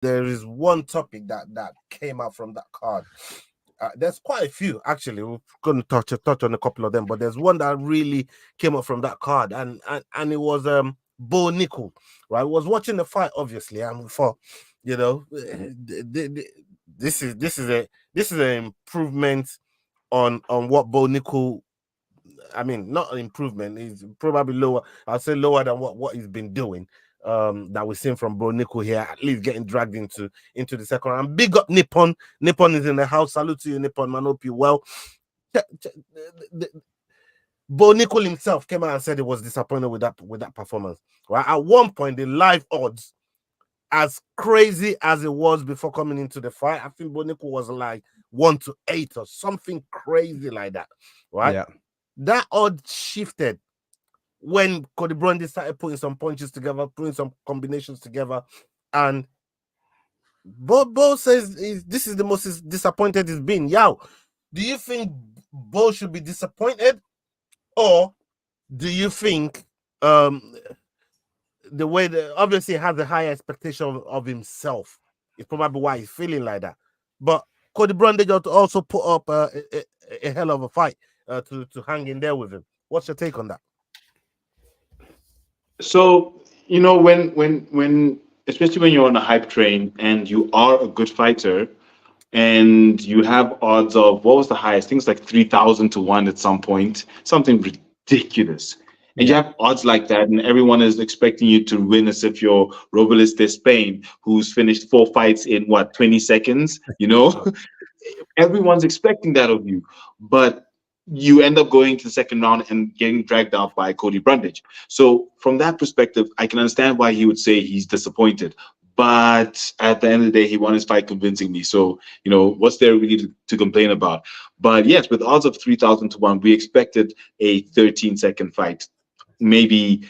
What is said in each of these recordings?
there is one topic that came out from that card. There's quite a few actually. We're going to touch on a couple of them, but there's one that really came up from that card, and it was Bo Nickel. Right, I was watching the fight obviously, and we thought, you know, this is an improvement on what Bo Nickel. I mean, not an improvement. He's probably lower. I'll say lower than what he's been doing. That we've seen from Bro Nickel here, at least getting dragged into the second round. Big up Nippon. Nippon is in the house. Salute to you, Nippon. Man, hope you well. Bo Nickel himself came out and said he was disappointed with that performance. Right at one point, the live odds, as crazy as it was before coming into the fight, I think Bo Nickel was like 1-8 or something crazy like that. Right. Yeah. That odd shifted when Cody Brundy started putting some punches together, putting some combinations together, and Bo says this is the most disappointed he's been. Yow, do you think Bo should be disappointed, or do you think the way that obviously has a high expectation of himself is probably why he's feeling like that? But Cody Brundy also put up a hell of a fight to hang in there with him. What's your take on that? So, when especially when you're on a hype train and you are a good fighter and you have odds of, what was the highest? Things like 3,000 to 1 at some point, something ridiculous. And you have odds like that, and everyone is expecting you to win as if you're Robles de Spain, who's finished 4 fights in 20 seconds, Everyone's expecting that of you. But you end up going to the second round and getting dragged out by Cody Brundage. So from that perspective, I can understand why he would say he's disappointed. But at the end of the day, he won his fight convincingly. So, what's there really to complain about? But yes, with odds of 3,000 to 1, we expected a 13-second fight, maybe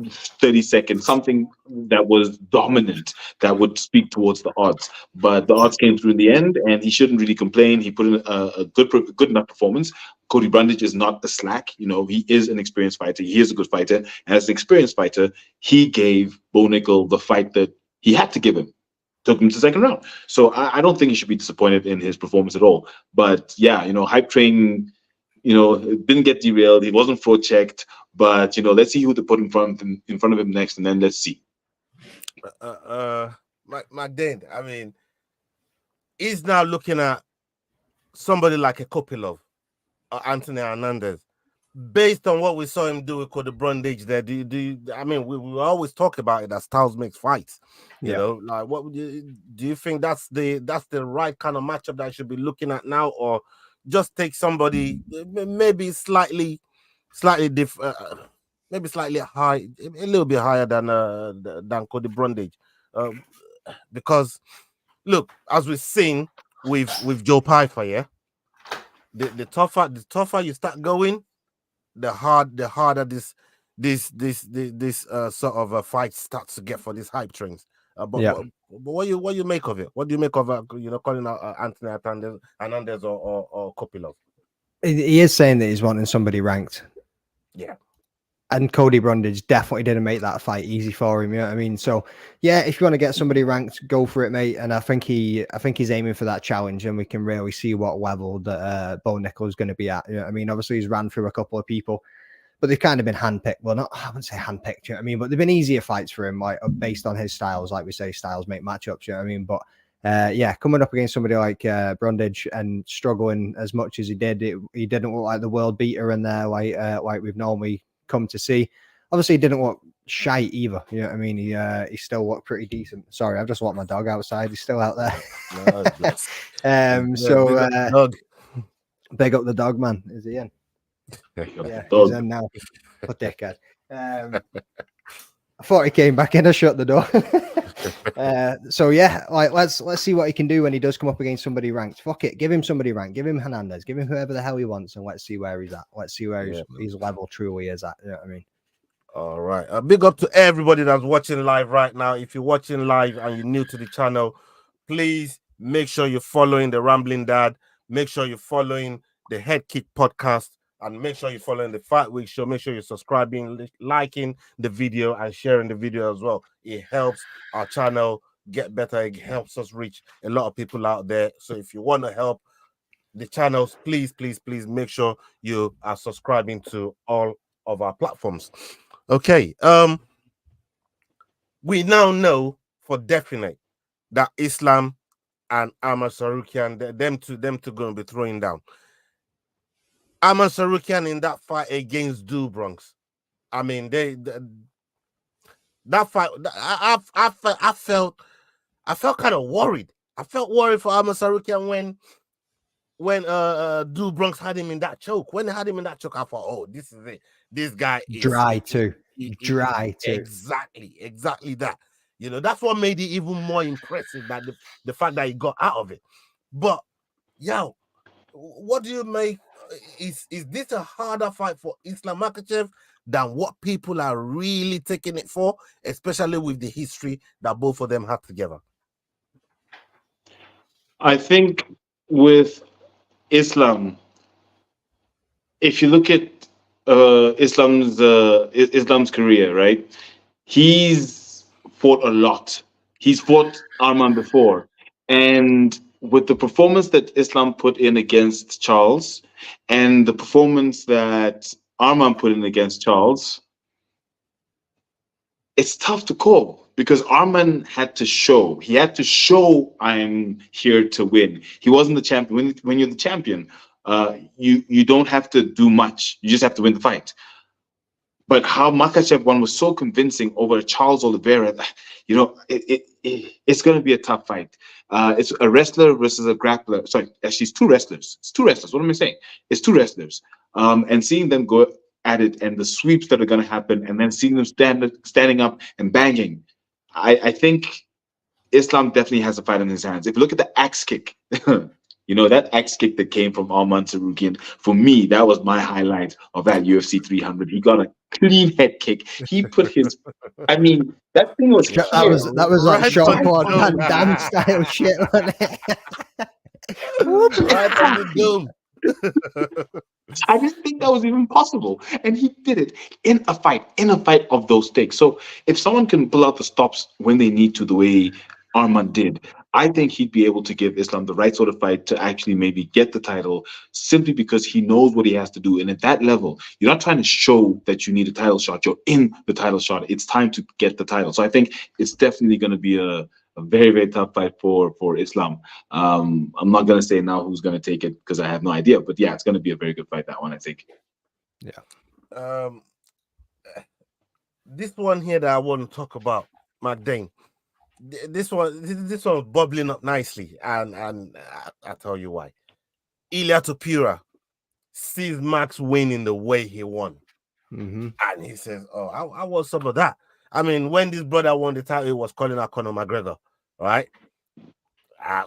30 seconds, something that was dominant, that would speak towards the odds. But the odds came through in the end, and he shouldn't really complain. He put in a good enough performance. Cody Brundage is not a slack. He is an experienced fighter. He is a good fighter. And as an experienced fighter, he gave Bo Nickel the fight that he had to give him. Took him to the second round. So I don't think he should be disappointed in his performance at all. But yeah, hype train, didn't get derailed. He wasn't fraud checked. But let's see who they put in front of him next, and then let's see. My dad, I mean, he's now looking at somebody like a Kopilov or Anthony Hernandez. Based on what we saw him do with Cody Brundage there, I mean, we always talk about it as styles makes fights. Like what do you think that's the right kind of matchup that I should be looking at now, or just take somebody maybe slightly different, maybe slightly high, a little bit higher than Cody Brundage, because look, as we've seen with Joe Piper, yeah, the tougher you start going, the harder this sort of a fight starts to get for these hype trains. But what you make of it? What do you make of calling out Anthony Hernandez or Kopilov? He is saying that he's wanting somebody ranked. Yeah. And Cody Brundage definitely didn't make that fight easy for him. You know what I mean? So yeah, if you want to get somebody ranked, go for it, mate. And I think he's aiming for that challenge, and we can really see what level that Bo Nickel is going to be at. You know what I mean? Obviously, he's ran through a couple of people, but they've kind of been handpicked. Well, I wouldn't say handpicked. You know what I mean? But they've been easier fights for him, like based on his styles. Like we say, styles make matchups. You know what I mean? But yeah, coming up against somebody like Brundage and struggling as much as he did, he didn't look like the world beater in there, like we've normally come to see. Obviously, he didn't look shite either. You know what I mean? He still looked pretty decent. Sorry, I've just walked my dog outside. He's still out there. Big up the dog, man. Is he in? Yeah, he's in now. What dickhead. I thought he came back in. I shut the door. So yeah, like let's see what he can do when he does come up against somebody ranked. Fuck it, give him somebody ranked. Give him Hernandez. Give him whoever the hell he wants, and let's see where he's at. Let's see where his level truly is at. You know what I mean? All right. Big up to everybody that's watching live right now. If you're watching live and you're new to the channel, please make sure you're following the Rambling Dad. Make sure you're following the Head Kick podcast. And make sure you're following the Fight Week show. Make sure you're subscribing, liking the video, and sharing the video as well. It helps our channel get better. It helps us reach a lot of people out there. So if you want to help the channels, please make sure you are subscribing to all of our platforms. Okay. We now know for definite that Islam and Arman Tsarukyan, them two going to be throwing down. Arman Tsarukyan in that fight against Do Bronx. I mean, that fight. I felt kind of worried. I felt worried for Arman Tsarukyan when Do Bronx had him in that choke. When they had him in that choke, I thought, oh, this is it. This guy is dry too. Exactly that. You know, that's what made it even more impressive, that the fact that he got out of it. But yo, what do you make? Is this a harder fight for Islam Makhachev than what people are really taking it for, especially with the history that both of them have together? I think with Islam, if you look at Islam's career, right? He's fought a lot. He's fought Arman before, and with the performance that Islam put in against Charles, and the performance that Arman put in against Charles, it's tough to call because Arman had to show. He had to show I'm here to win. He wasn't the champion. When you're the champion, you don't have to do much. You just have to win the fight. But how Makhachev won was so convincing over Charles Oliveira. You know, it's going to be a tough fight. It's a wrestler versus a grappler. Sorry, actually, it's two wrestlers. It's two wrestlers. What am I saying? It's two wrestlers. And seeing them go at it and the sweeps that are going to happen, and then seeing them standing up and banging, I think Islam definitely has a fight in his hands. If you look at the axe kick, you know, that axe kick that came from Arman Tsarukyan, for me, that was my highlight of that UFC 300. He got a clean head kick. He put his, I mean, that thing was that was like Sean Paul Van Damme style shit, wasn't it? Right on the dome. I didn't think that was even possible, and he did it in a fight of those stakes. So if someone can pull out the stops when they need to, the way Arman did, I think he'd be able to give Islam the right sort of fight to actually maybe get the title, simply because he knows what he has to do. And at that level, you're not trying to show that you need a title shot. You're in the title shot. It's time to get the title. So I think it's definitely going to be a very, very tough fight for Islam. I'm not going to say now who's going to take it because I have no idea. But yeah, it's going to be a very good fight, that one, I think. Yeah. This one here that I want to talk about, my Dane. This one was bubbling up nicely, and I tell you why. Ilia Topura sees Max winning the way he won, and he says, "Oh, I want some of that." I mean, when this brother won the title, he was calling out Conor McGregor, right?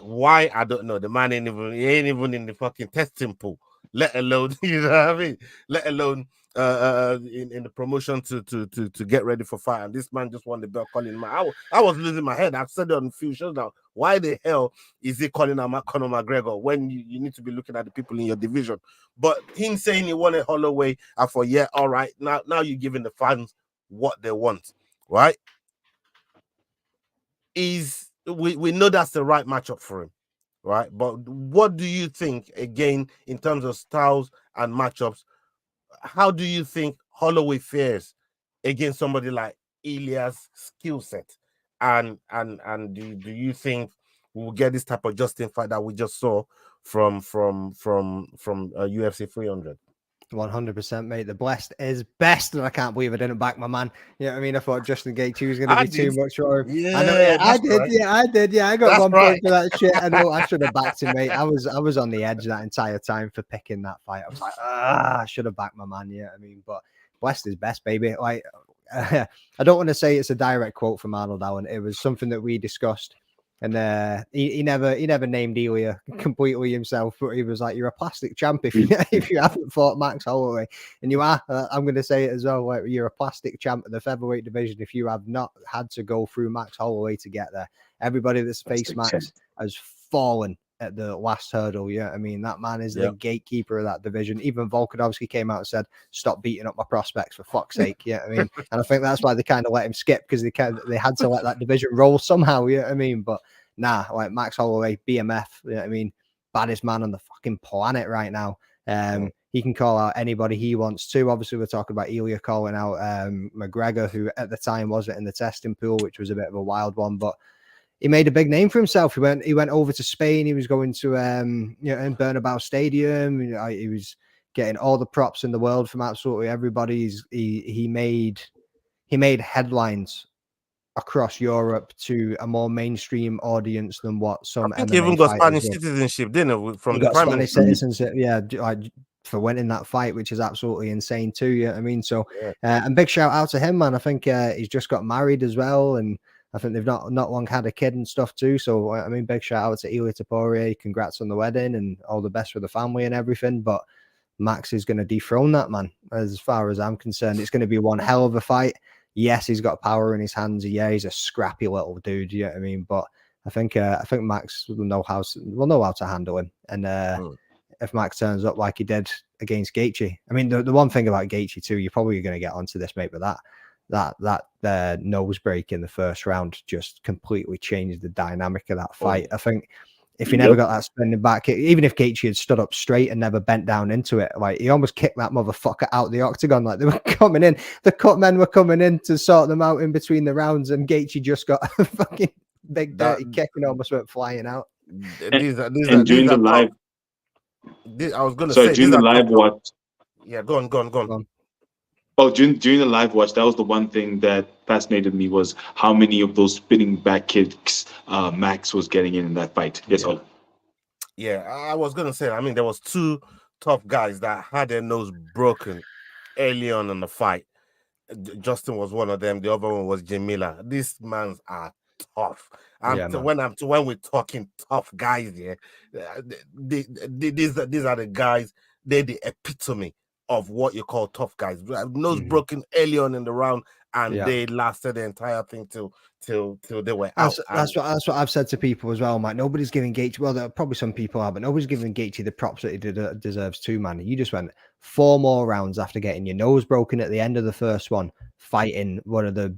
Why? I don't know. The man ain't even in the fucking testing pool, let alone you know what I mean. Let alone in the promotion to get ready for fight. And this man just won the belt, calling him. I was losing my head. I've said it on a few shows now. Why the hell is he calling out Conor McGregor when you need to be looking at the people in your division? But him saying he wanted Holloway, I thought, yeah, all right. Now you're giving the fans what they want, right? We know that's the right matchup for him, right? But what do you think, again, in terms of styles and matchups? How do you think Holloway fares against somebody like Ilia's skill set? And do you think we'll get this type of Justin fight that we just saw from UFC 300? 100%, mate. The blessed is best, and I can't believe I didn't back my man. You know what I mean? I thought Justin Gaethje was going to be too much for him. Yeah, I know. Yeah, I did. Right. Yeah, I did. Yeah, I got That's one right. point for that shit. I know. I should have backed him, mate. I was on the edge that entire time for picking that fight. I was like, I should have backed my man. Yeah, I mean, but blessed is best, baby. Like, I don't want to say it's a direct quote from Arnold Allen. It was something that we discussed. And he never named Ilya completely himself, but he was like, "You're a plastic champ if you haven't fought Max Holloway, and you are." I'm going to say it as well. Like, you're a plastic champ of the featherweight division if you have not had to go through Max Holloway to get there. Everybody that's faced Max has fallen at the last hurdle. Yeah, I mean, that man is the Yep. gatekeeper of that division. Even Volkanovski came out and said, "Stop beating up my prospects, for fuck's sake." Yeah, I mean, and I think that's why they kind of let him skip, because they had to let that division roll somehow. Yeah, I mean, but nah, like Max Holloway, BMF. Yeah, I mean, baddest man on the fucking planet right now. He can call out anybody he wants to. Obviously, we're talking about Ilya calling out McGregor, who at the time wasn't in the testing pool, which was a bit of a wild one, but he made a big name for himself. He went over to Spain. He was going to in Bernabeu Stadium. He was getting all the props in the world from absolutely everybody. He made headlines across Europe to a more mainstream audience than what some I think he MMA even got fighters Spanish would. citizenship, didn't he? From He the got Prime Spanish Minister. citizenship, yeah, like for winning that fight, which is absolutely insane too. Yeah, I mean, so Yeah. and big shout out to him, man. I think he's just got married as well, and I think they've not long had a kid and stuff too. So I mean, big shout out to Ilya Taporia. Congrats on the wedding and all the best for the family and everything. But Max is going to dethrone that man, as far as I'm concerned. It's going to be one hell of a fight. Yes, he's got power in his hands. Yeah, he's a scrappy little dude. You know what I mean? But I think Max will know how to handle him. And if Max turns up like he did against Gaethje, I mean, the one thing about Gaethje too, you're probably going to get onto this, mate, but that nose break in the first round just completely changed the dynamic of that fight. I think if he never got that spinning back, even if Gaethje had stood up straight and never bent down into it, like he almost kicked that motherfucker out the octagon. Like they were coming in, the cut men were coming in to sort them out in between the rounds, and Gaethje just got a fucking big dirty kick and almost went flying out. These are during the live, I was going to say during the live watch. Yeah, go on. Oh, during the live watch, that was the one thing that fascinated me, was how many of those spinning back kicks Max was getting in that fight. Yes, Ola. Yeah, I was going to say, I mean, there was two tough guys that had their nose broken early on in the fight. Justin was one of them. The other one was Jamila. These mans are tough. When we're talking tough guys here, these are the guys. They're the epitome of what you call tough guys. Nose broken early on in the round, and they lasted the entire thing till they were out. That's what I've said to people as well, Mike. Nobody's giving Gaethje. Well, there are probably some people are, but nobody's giving Gaethje the props that he deserves too, man. You just went 4 more rounds after getting your nose broken at the end of the first one, fighting one of the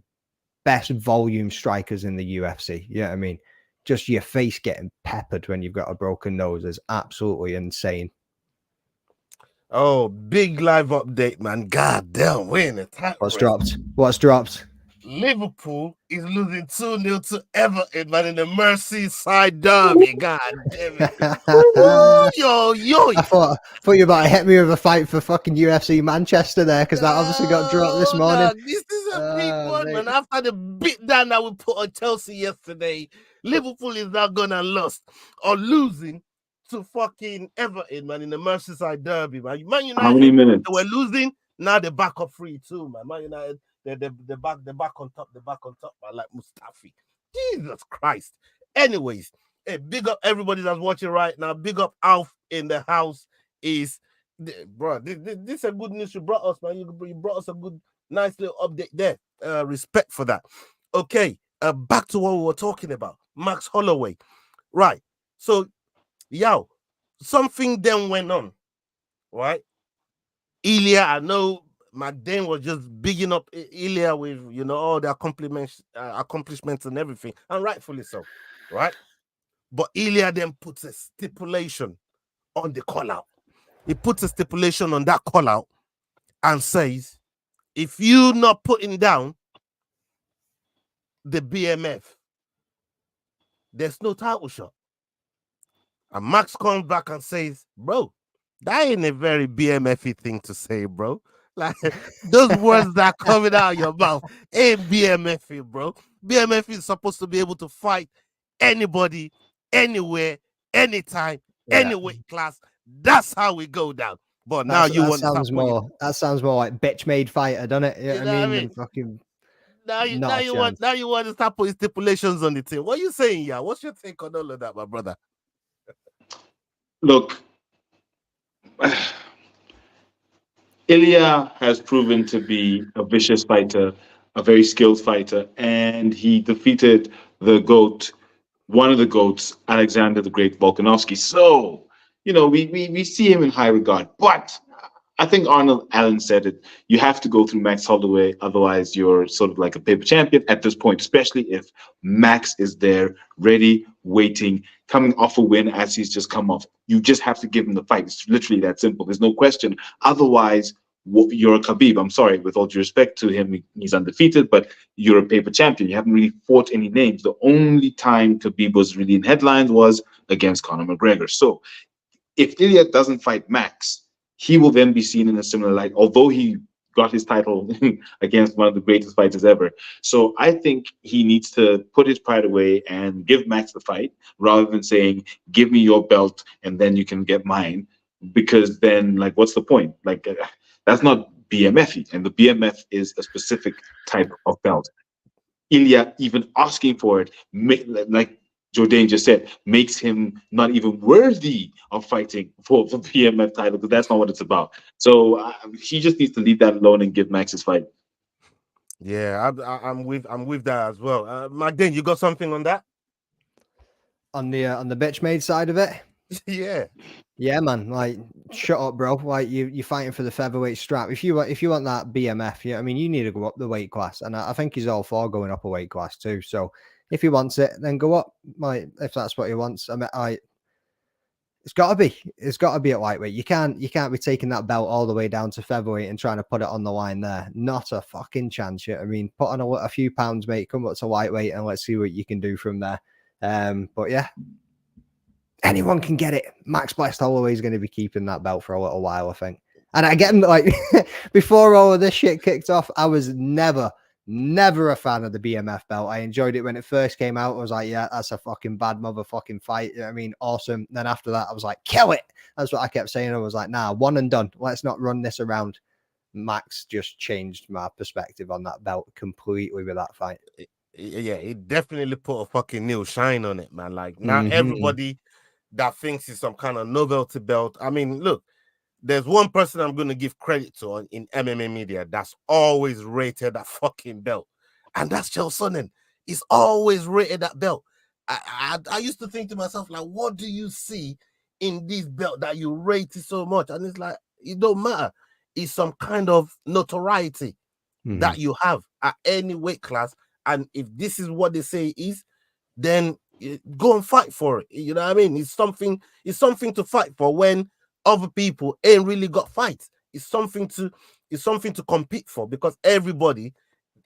best volume strikers in the UFC. Yeah, I mean, just your face getting peppered when you've got a broken nose is absolutely insane. Oh, big live update, man. God damn, we're in a tight race. What's dropped? Liverpool is losing 2-0 to Everton, man, in the Merseyside derby. God damn it. Ooh, yo. I thought you were about to hit me with a fight for fucking UFC Manchester there, because that obviously got dropped this morning. No, this is a big one, man. After the beat down that we put on Chelsea yesterday, Liverpool is now gonna losing to fucking Everton, man, in the Merseyside derby, man. Man United, how many minutes? They were losing, now they're back up 3-2, man. Man United, they're back on top, man, like Mustafi. Jesus Christ. Anyways, hey, big up everybody that's watching right now. Big up Alf in the house. Bro, this is a good news you brought us, man. You brought us a good, nice little update there. Respect for that. Okay, back to what we were talking about. Max Holloway. Right. So, something then went on, right? Ilya, I know McDane was just bigging up Ilya with, all the accomplishments and everything, and rightfully so, right? But Ilya then puts a stipulation on the call-out. He puts a stipulation on that call-out and says, if you're not putting down the BMF, there's no title shot. And Max comes back and says, bro, that ain't a very BMF-y thing to say, bro. Like, those words that are coming out of your mouth ain't BMF-y, bro. BMF is supposed to be able to fight anybody, anywhere, anytime, any weight class. That's how we go down. But now that sounds more like bitch-made fighter, doesn't it? You know what I mean? Fucking now you want to start putting stipulations on the team. What are you saying, yeah? What's your take on all of that, my brother? Look, Ilya has proven to be a vicious fighter, a very skilled fighter, and he defeated the GOAT one of the GOATs, Alexander the Great Volkanovski. So, we see him in high regard. But I think Arnold Allen said it. You have to go through Max Holloway, otherwise you're sort of like a paper champion at this point, especially if Max is there, ready, waiting, coming off a win as he's just come off. You just have to give him the fight. It's literally that simple. There's no question. Otherwise, you're a Khabib. I'm sorry, with all due respect to him, he's undefeated, but you're a paper champion. You haven't really fought any names. The only time Khabib was really in headlines was against Conor McGregor. So if Ilya doesn't fight Max, he will then be seen in a similar light, although he got his title against one of the greatest fighters ever. So I think he needs to put his pride away and give Max the fight, rather than saying, give me your belt and then you can get mine. Because then, like, what's the point? Like, that's not BMF, and the BMF is a specific type of belt. Ilya even asking for it, like Jourdain just said, makes him not even worthy of fighting for the BMF title, because that's not what it's about. So he just needs to leave that alone and give Max his fight. Yeah, I'm with that as well. Magdane, you got something on that? On the bitch made side of it? Yeah, man. Like, shut up, bro. Like, you're fighting for the featherweight strap. If you want that BMF, I mean, you need to go up the weight class, and I think he's all for going up a weight class too. So if he wants it, then go up. Like, if that's what he wants. I mean, it's got to be at lightweight. You can't be taking that belt all the way down to featherweight and trying to put it on the line there. Not a fucking chance. I mean, put on a few pounds, mate. Come up to lightweight and let's see what you can do from there. But yeah, anyone can get it. Max Blessed Holloway is going to be keeping that belt for a little while, I think. And again, like, before all of this shit kicked off, I was never a fan of the BMF belt. I enjoyed it when it first came out. I was like, yeah, that's a fucking bad motherfucking fight. I mean, awesome. Then after that, I was like, kill it. That's what I kept saying. I was like, nah, one and done. Let's not run this around. Max just changed my perspective on that belt completely with that fight. Yeah, it definitely put a fucking new shine on it, man. Like, now everybody that thinks it's some kind of novelty belt. I mean, look, there's one person I'm going to give credit to in MMA media that's always rated that fucking belt, and that's Chael Sonnen. He's always rated that belt. I used to think to myself, like, what do you see in this belt that you rate it so much? And it's like, it don't matter. It's some kind of notoriety that you have at any weight class. And if this is what they say it is, then go and fight for it. You know what I mean? It's something to fight for when other people ain't really got fights. It's something to compete for, because everybody,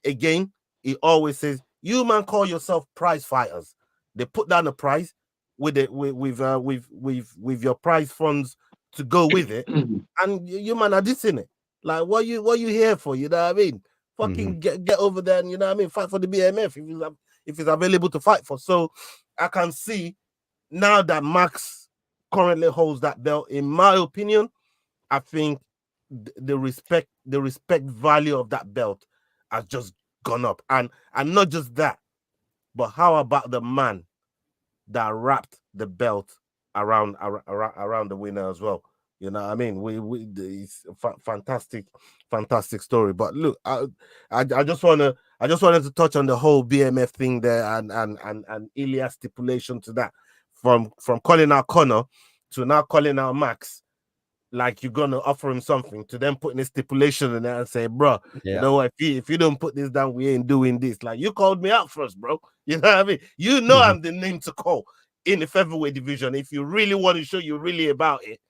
again, he always says, you man call yourself prize fighters. They put down a prize with your prize funds to go with it, and you man are dissing it. Like, what you here for? You know what I mean? Fucking get over there and, you know what I mean, fight for the BMF if it's available to fight for. So I can see now that Max currently holds that belt. In my opinion, I think the respect value of that belt has just gone up. And not just that, but how about the man that wrapped the belt around the winner as well? You know what I mean? It's a fantastic story. But look, I just wanted to touch on the whole BMF thing there, and Ilya's stipulation to that, from calling out Conor to now calling out Max, like you're gonna offer him something, to then putting a stipulation in there and say, bro, you know what, if you don't put this down, we ain't doing this. Like, you called me out first, bro. You know what I mean? You know I'm the name to call in the featherweight division. If you really want to show you're really about it,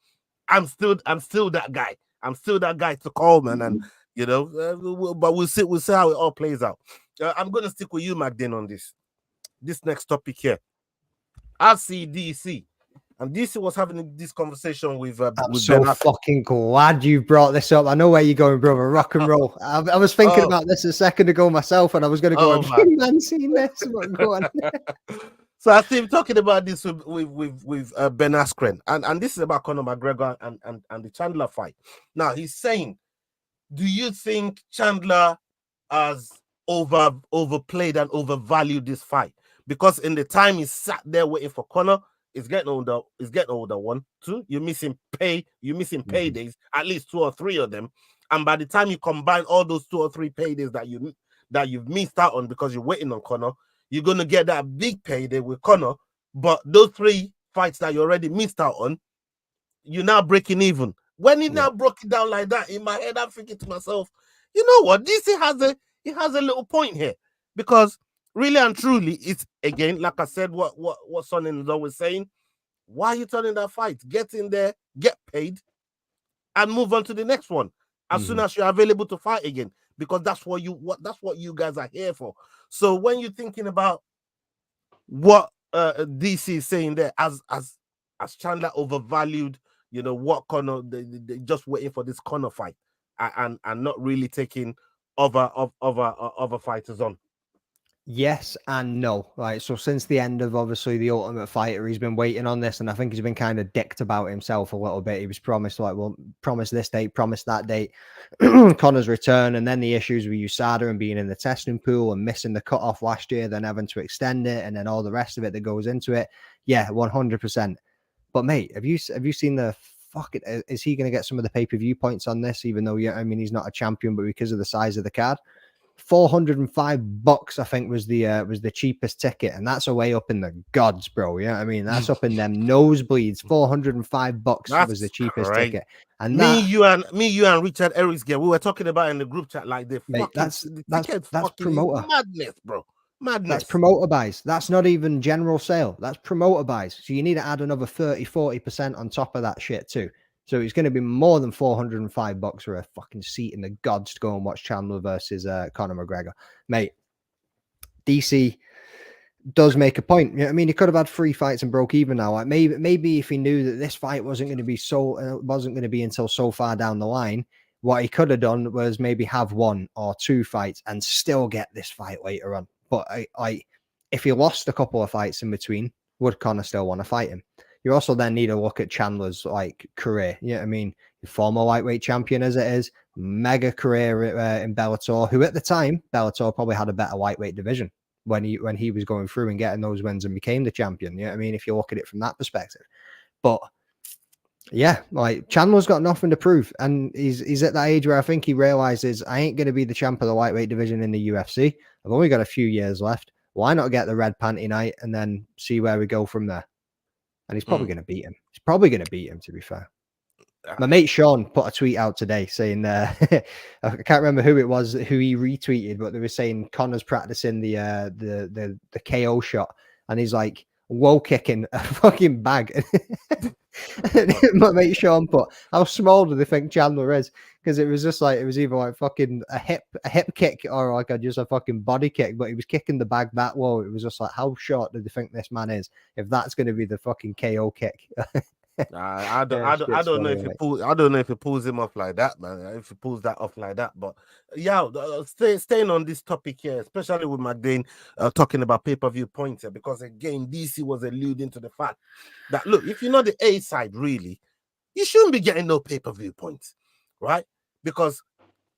I'm still that guy. I'm still that guy to call, man. And you know, but we'll see how it all plays out. I'm gonna stick with you, Magdane, on this next topic here. RCDC, and DC was having this conversation with. I'm so fucking glad you brought this up. I know where you're going, brother. Rock and roll. I was thinking about this a second ago myself, and I was going to go. Have you man seen this? Go on. So I see him talking about this with Ben Askren, and this is about Conor McGregor and the Chandler fight. Now he's saying, do you think Chandler has overplayed and overvalued this fight? Because in the time he sat there waiting for Conor, he's getting older. One, two, you're missing paydays, at least 2 or 3 of them. And by the time you combine all those 2 or 3 paydays that you've missed out on because you're waiting on Conor, you're going to get that big payday with Conor But those 3 fights that you already missed out on, you're now breaking even. When he now broke it down like that, in my head, I'm thinking to myself, you know what? DC has a little point here, because really and truly, it's again, like I said, what Sonnen is always saying. Why are you turning that fight? Get in there, get paid, and move on to the next one as soon as you're available to fight again, because that's what you guys are here for. So when you're thinking about what DC is saying there, as Chandler overvalued, what Conor, they just waiting for this Conor fight, and not really taking other fighters on. Yes and no. Right. So since the end of obviously the Ultimate Fighter, he's been waiting on this, and I think he's been kind of dicked about himself a little bit. He was promised promise this date, promise that date, Conor's return, and then the issues with USADA and being in the testing pool and missing the cutoff last year, then having to extend it, and then all the rest of it that goes into it. Yeah, 100%. But mate, have you seen the fuck it? Is he going to get some of the pay-per-view points on this? Even though he's not a champion, but because of the size of the card. $405, I think, was the cheapest ticket, and that's away up in the gods, bro. Yeah, I mean, that's up in them nosebleeds. $405 was the cheapest ticket, and you and Richard Eriksgate, we were talking about in the group chat, like that's promoter madness, bro. Madness. That's promoter buys. That's not even general sale. That's promoter buys. So you need to add another 30-40% on top of that shit too. So it's going to be more than $405 for a fucking seat in the gods to go and watch Chandler versus Conor McGregor. Mate, DC does make a point. You know what I mean? He could have had 3 fights and broke even now. Like maybe if he knew that this fight wasn't going to be until so far down the line, what he could have done was maybe have 1 or 2 fights and still get this fight later on. But if he lost a couple of fights in between, would Conor still want to fight him? You also then need to look at Chandler's career. You know what I mean? Former lightweight champion as it is, mega career in Bellator, who at the time, Bellator probably had a better lightweight division when he was going through and getting those wins and became the champion. You know what I mean? If you look at it from that perspective. But yeah, Chandler's got nothing to prove. And he's at that age where I think he realizes I ain't going to be the champ of the lightweight division in the UFC. I've only got a few years left. Why not get the red panty night and then see where we go from there? And he's probably going to beat him. He's probably going to beat him, to be fair. My mate Sean put a tweet out today saying, I can't remember who it was, who he retweeted, but they were saying Conor's practicing the KO shot. And he's like, whoa, kicking a fucking bag. My mate Sean put, how small do they think Chandler is? Because it was just it was either fucking a hip kick or just a fucking body kick, but he was kicking the bag that low. It was just how short do they think this man is if that's going to be the fucking KO kick? I don't know if he pulls him off like that, man. If he pulls that off like that, but yeah, staying on this topic here, especially with McDane talking about pay-per-view points here, because again, DC was alluding to the fact that look, if you're not the A side, really, you shouldn't be getting no pay-per-view points, right? Because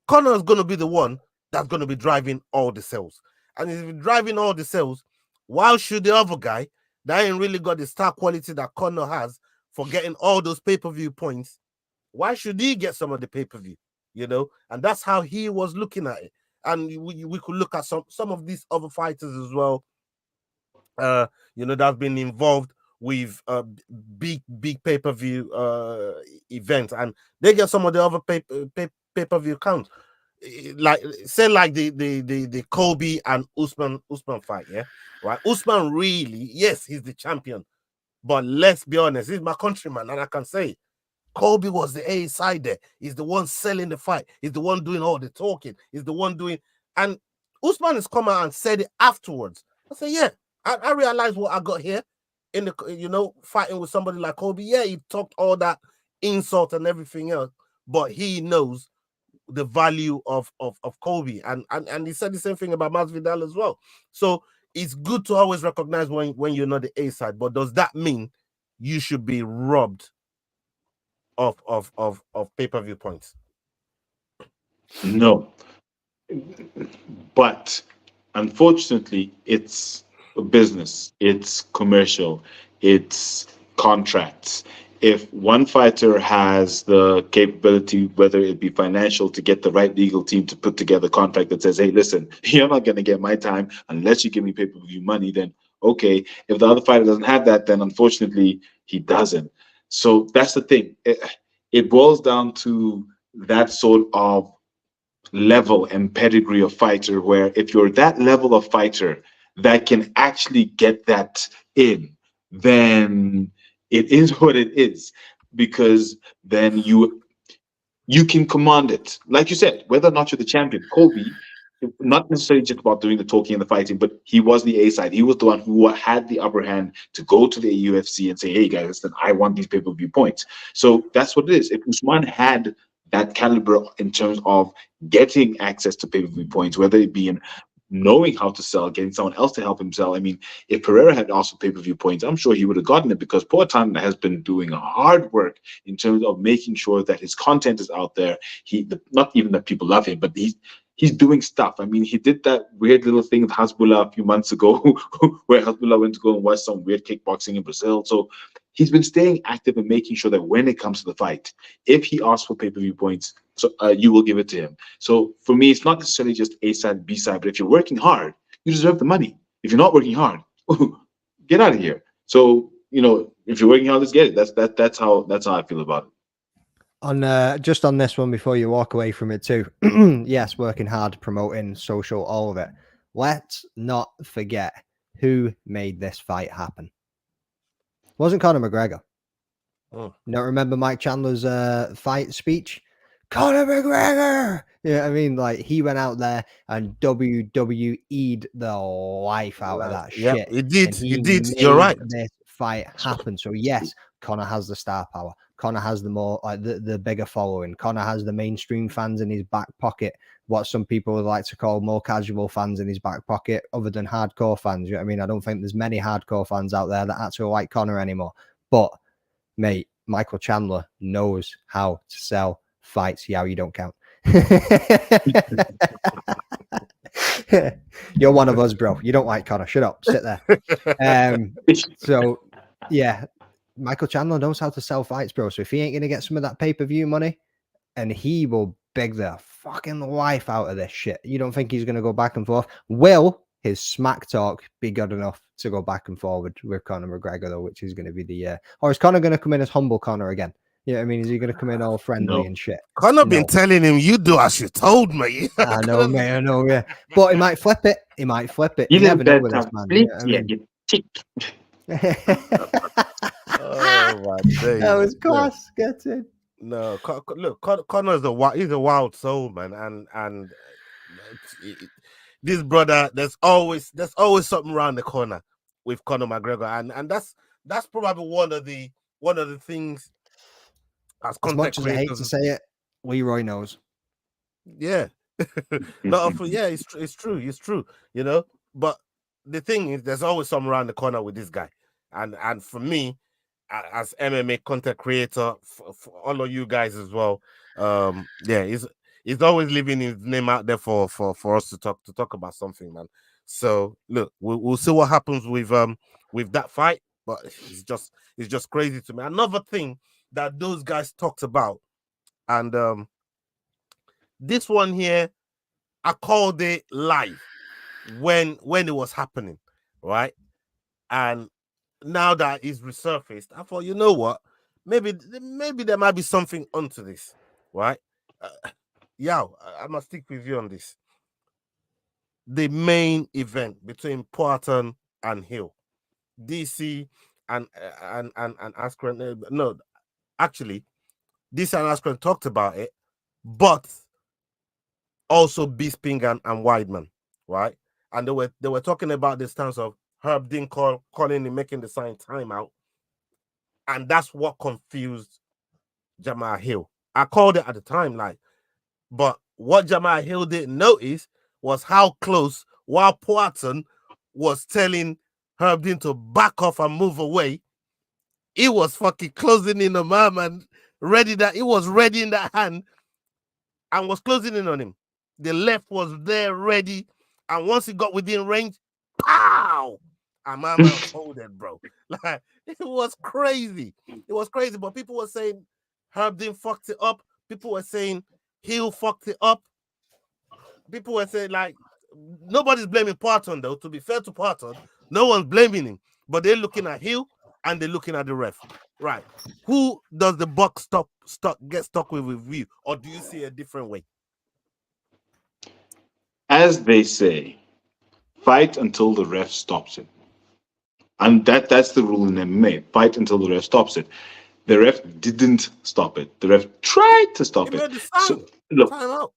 Conor is going to be the one that's going to be driving all the sales, and if he's driving all the sales, why should the other guy that ain't really got the star quality that Conor has for getting all those pay-per-view points, why should he get some of the pay-per-view? And that's how he was looking at it. And we could look at some of these other fighters as well, that's been involved with big pay-per-view events, and they get some of the other pay-per-view counts. Like the Kobe and Usman fight, yeah, right? Usman really, yes, he's the champion. But let's be honest, he's my countryman, and I can say Kobe was the A side there. He's the one selling the fight. He's the one doing all the talking. He's the one doing, and Usman has come out and said it afterwards. I say, yeah, I realized what I got here in the, fighting with somebody like Kobe. Yeah, he talked all that insult and everything else, but he knows the value of Kobe, and he said the same thing about Masvidal as well. So it's good to always recognize when you're not the A side, but does that mean you should be robbed of pay-per-view points? No. But unfortunately, it's a business, it's commercial, it's contracts. If one fighter has the capability, whether it be financial, to get the right legal team to put together a contract that says, hey, listen, you're not going to get my time unless you give me pay-per-view money, then Okay, if the other fighter doesn't have that, then unfortunately he doesn't. So that's the thing. It boils down to that sort of level and pedigree of fighter, where if you're that level of fighter that can actually get that in, then it is what it is, because then you can command it. Like you said, whether or not you're the champion, Kobe, not necessarily just about doing the talking and the fighting, but he was the A side. He was the one who had the upper hand to go to the UFC and say, hey guys, listen, I want these pay-per-view points. So that's what it is. If Usman had that caliber in terms of getting access to pay-per-view points, whether it be in knowing how to sell, getting someone else to help him sell. I mean, if Pereira had also pay-per-view points, I'm sure he would have gotten it, because Poatan has been doing hard work in terms of making sure that his content is out there. Not even that people love him, but he's doing stuff. I mean, he did that weird little thing with Hasbullah a few months ago, where Hasbullah went to go and watch some weird kickboxing in Brazil. So he's been staying active and making sure that when it comes to the fight, if he asks for pay-per-view points, so you will give it to him. So for me, it's not necessarily just A side, B side, but if you're working hard, you deserve the money. If you're not working hard, get out of here. So if you're working hard, let's get it. That's how I feel about it. On just on this one before you walk away from it too. Yes, working hard, promoting, social, all of it. Let's not forget who made this fight happen. It wasn't Conor McGregor. Oh. You don't remember Mike Chandler's fight speech? Conor McGregor. Yeah, I mean, like, he went out there and WWE'd the life out of that shit. He did. And He did. made You're right. this fight happen. So yes, Conor has the star power. Conor has the more like the bigger following. Conor has the mainstream fans in his back pocket. What some people would like to call more casual fans in his back pocket, other than hardcore fans. You know what I mean? I don't think there's many hardcore fans out there that actually like Conor anymore. But mate, Michael Chandler knows how to sell fights. Yeah, you don't count. You're one of us, bro. You don't like Conor. Shut up. Sit there. So yeah, Michael Chandler knows how to sell fights, bro. So if he ain't gonna get some of that pay-per-view money, and he will beg the fucking life out of this shit. You don't think he's gonna go back and forth? Will his smack talk be good enough to go back and forward with Conor McGregor, though, which is going to be the or is Conor going to come in as humble Conor again? You know what I mean? Is he going to come in all friendly and shit? Conor been telling him, you do as you told me. I know, mate, I know, yeah. But he might flip it. He might flip it. You never know with this man. You know what I mean? Oh my days. That was class. Get it. No, look, Conor he's a wild soul, man, and this brother, there's always something around the corner with Conor McGregor, and that's probably one of the things as much as I hate to say it, Leroy knows. Yeah, it's true, you know. But the thing is, there's always something around the corner with this guy, and for me, as MMA content creator, for all of you guys as well, he's always leaving his name out there for us to talk about something, man. So look, we'll see what happens with that fight, but it's just crazy to me. Another thing that those guys talked about, and this one here, I called it live when it was happening, right? And now that it's resurfaced, I thought, you know what? Maybe there might be something onto this, right? I must stick with you on this. The main event between Poatan and Hill, DC and Askren. No, actually, DC and Askren talked about it, but also Bisping and Weidman, right? And they were talking about the stance of Herb Dean calling and making the sign timeout, and that's what confused Jamal Hill. I called it at the time, but what Jamal Hill didn't notice was how close, while Poatan was telling Herb Dean to back off and move away, he was fucking closing in on my man, he was ready in that hand and was closing in on him. The left was there ready, and once he got within range, pow! And my man folded, bro. Like, it was crazy. It was crazy, but people were saying Herb Dean fucked it up. People were saying Hill fucked it up. People were saying, like, nobody's blaming Poatan, though. To be fair to Poatan, No one's blaming him, but they're looking at Hill and they're looking at the ref. Right. Who does the buck get stuck with you? Or do you see a different way? As they say, fight until the ref stops it. And that's the rule in MMA. Fight until the ref stops it. The ref didn't stop it. The ref tried to stop He it. made the So sign. look, Time out.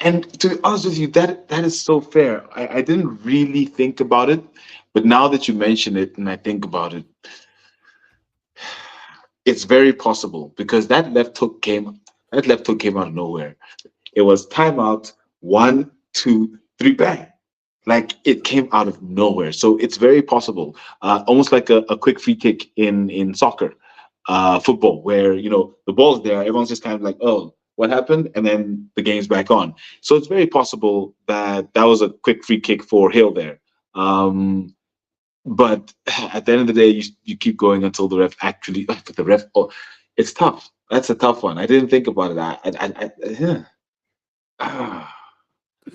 and to be honest with you, that is so fair. I didn't really think about it, but now that you mention it and I think about it, it's very possible because that left hook came out of nowhere. It was timeout, 1, 2, 3, bang. Like it came out of nowhere. So it's very possible, almost like a quick free kick in soccer, football, where the ball's there, everyone's just kind of like, oh, what happened, and then the game's back on. So it's very possible that was a quick free kick for Hill there. But at the end of the day, you keep going until the ref actually. The ref, oh, it's tough. That's a tough one. I didn't think about it.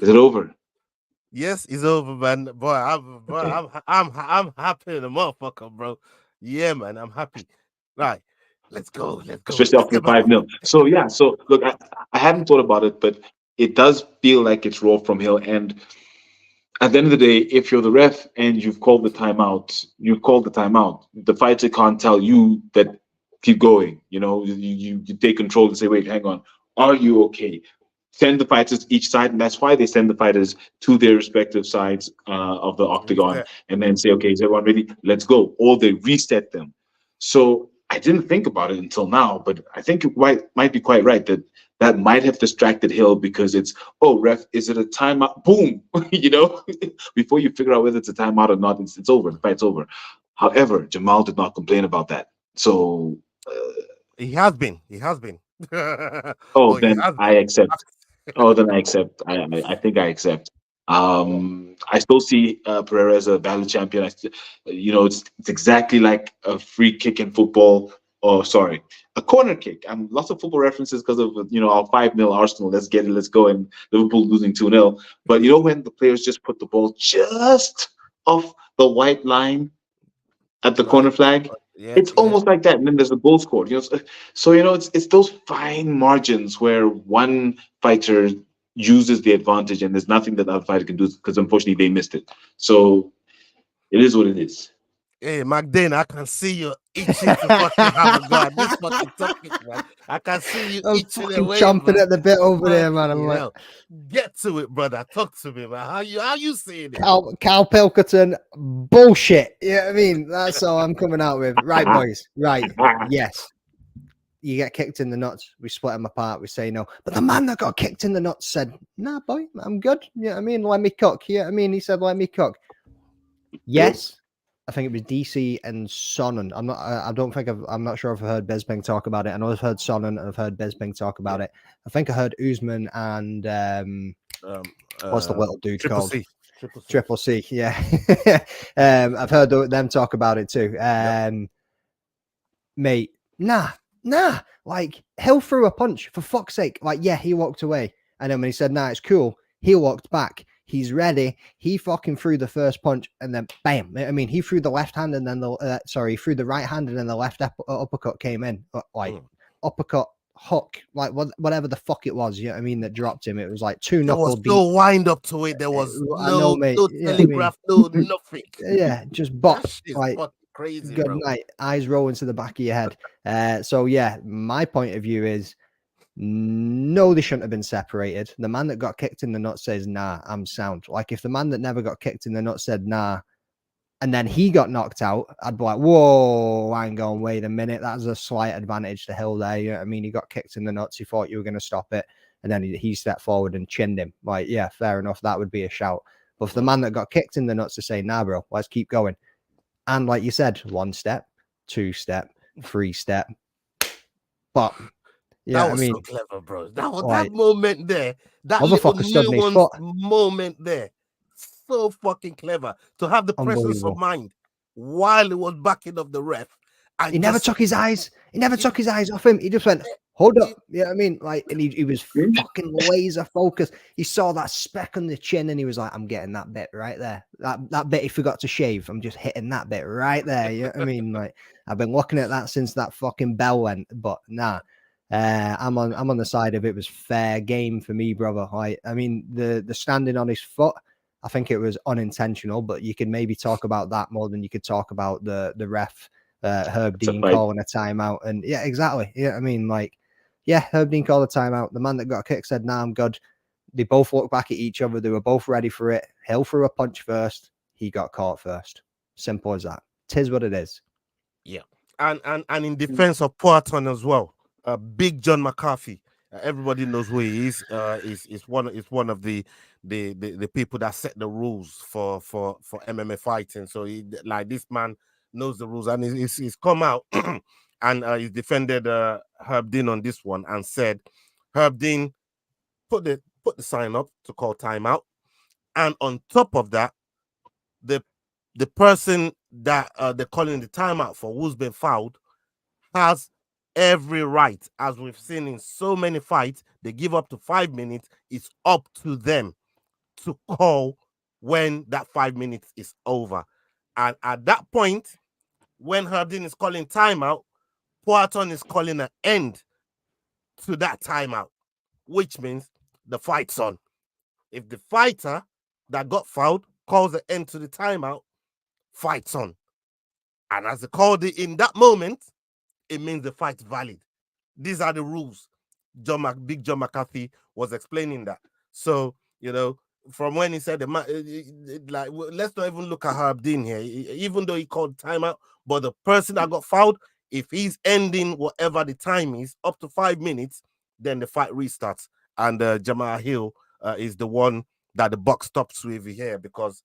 Is it over? Yes, it's over, man. Boy, I'm happy in the motherfucker, bro. Yeah, man, I'm happy. Right. Let's go. Especially Let's after get back on 5-0. So yeah, so look, I hadn't thought about it, but it does feel like it's raw from Hill. And at the end of the day, if you're the ref and you've called the timeout, The fighter can't tell you that keep going. You take control and say, wait, hang on, are you okay? Send the fighters each side, and that's why they send the fighters to their respective sides of the octagon, Reset. and then say, okay, is everyone ready? Let's go. Or they reset them. So I didn't think about it until now, but I think it might be quite right that might have distracted Hill because it's, oh, ref, is it a timeout? Boom, before you figure out whether it's a timeout or not, it's over. The fight's over. However, Jamal did not complain about that. So, He has been. oh, He then has I been. accept. Oh, then I accept. I think I accept. I still see Pereira as a valid champion. It's exactly like a free kick in football. Oh, sorry, a corner kick. And lots of football references because of our 5-0 Arsenal. Let's get it. Let's go. And Liverpool losing 2-0. But when the players just put the ball just off the white line at the corner Right. flag. Yeah, It's almost like that, and then there's the goal scored. It's those fine margins where one fighter uses the advantage, and there's nothing that the other fighter can do because unfortunately they missed it. So it is what it is. Hey, McDane, I can see you itching to fucking have a go at this fucking topic, man. I can see you I'm itching fucking away, chomping man. at the bit over there, man. I'm Fucking like, hell. Get to it, brother. Talk to me, man. How you seeing it? Cal Pilkington, bullshit. Yeah, I mean, that's all I'm coming out with. Right, boys. Right. Yes. You get kicked in the nuts. We split them apart. We say no. But the man that got kicked in the nuts said, nah, boy, I'm good. Yeah, I mean, let me cook. Yeah, I mean, he said, let me cook. Yes. I think it was DC and Sonnen. I'm not sure if I heard Bisping talk about it. I know I've heard Sonnen and I've heard Bisping talk about it. I think I heard Usman and what's the little dude Triple called? C. Triple C. Yeah. I've heard them talk about it too. Mate, nah. Like, Hill threw a punch, for fuck's sake. Like, yeah, he walked away. And then when he said, nah, it's cool, he walked back. He's ready. He fucking threw the first punch and then bam. I mean, he threw the left hand and then he threw the right hand and then the left uppercut came in. Uppercut, hook, like whatever the fuck it was, that dropped him. It was like two knuckle deep. There was no wind up to it. There was no telegraph, no nothing. Yeah, just bop. Like, crazy, good bro. night. Eyes rolling to the back of your head. So yeah, my point of view is no, they shouldn't have been separated. The man that got kicked in the nuts says, nah, I'm sound. Like, if the man that never got kicked in the nuts said, nah, and then he got knocked out, I'd be like, whoa, hang on, wait a minute. That's a slight advantage to Hill there. You know what I mean? He got kicked in the nuts. He thought you were going to stop it. And then he stepped forward and chinned him. Like, yeah, fair enough. That would be a shout. But for the man that got kicked in the nuts to say, nah, bro, let's keep going. And like you said, 1 step, 2 step, 3 step. But yeah, that was so clever, bro. That moment there, that little nuanced moment there, so fucking clever to have the presence of mind while it was backing up the ref He never took his eyes. He never took his eyes off him. He just went, hold up. You know what I mean? Like, and he was fucking laser focused. He saw that speck on the chin and he was like, I'm getting that bit right there. That bit he forgot to shave. I'm just hitting that bit right there. You know what I mean? Like, I've been looking at that since that fucking bell went, but nah. I'm on the side of it was fair game for me, brother. Like, I mean, the standing on his foot, I think it was unintentional, but you could maybe talk about that more than you could talk about the ref. Herb Dean calling a timeout, and yeah, exactly. Yeah, I mean, like, yeah, Herb Dean called a timeout. The man that got a kick said, "Nah, I'm good." They both looked back at each other. They were both ready for it. Hill threw a punch first. He got caught first. Simple as that. Tis what it is. Yeah, and in defense of Poaton as well, Big John McCarthy. Everybody knows who he is. Is one of the people that set the rules for MMA fighting. So like this man knows the rules, and he's come out and he's defended Herb Dean on this one and said Herb Dean put the sign up to call timeout, and on top of that, the person that they're calling the timeout for, who's been fouled, has every right, as we've seen in so many fights, they give up to 5 minutes. It's up to them to call when that 5 minutes is over. And at that point, when Herb Dean is calling timeout, Poaton is calling an end to that timeout, which means the fight's on. If the fighter that got fouled calls an end to the timeout, fight's on. And as they called it in that moment, it means the fight's valid. These are the rules. Big John McCarthy was explaining that. So, you know, from when he said, like, let's not even look at Herb Dean here, even though he called timeout, but the person that got fouled, if he's ending whatever the time is, up to 5 minutes, then the fight restarts. And Jamal Hill is the one that the buck stops with here because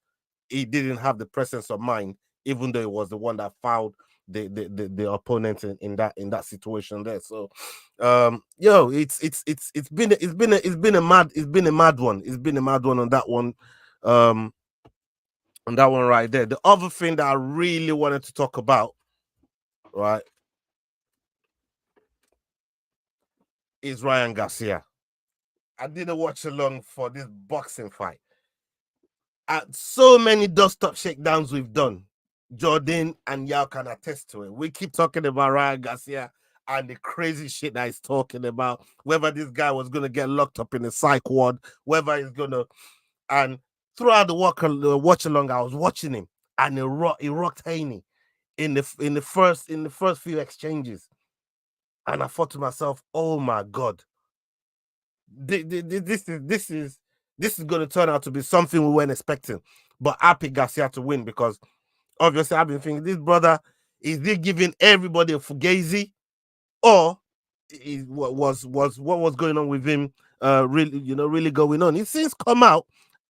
he didn't have the presence of mind, even though it was the one that fouled the opponent in that situation there. So it's been a mad one. It's been a mad one on that one. On that one right there. The other thing that I really wanted to talk about, right, is Ryan Garcia. I didn't watch along for this boxing fight. At so many dust-up shakedowns we've done, Jordan and Yao can attest to it. We keep talking about Ryan Garcia and the crazy shit that he's talking about, whether this guy was going to get locked up in a psych ward, whether he's going to... And throughout the watch along, I was watching him, and he rocked Haney in the first few exchanges. And I thought to myself, oh my God, this is going to turn out to be something we weren't expecting. But I picked Garcia to win because obviously I've been thinking, this brother, is he giving everybody a fugazi, or what was going on with him really going on? He's since come out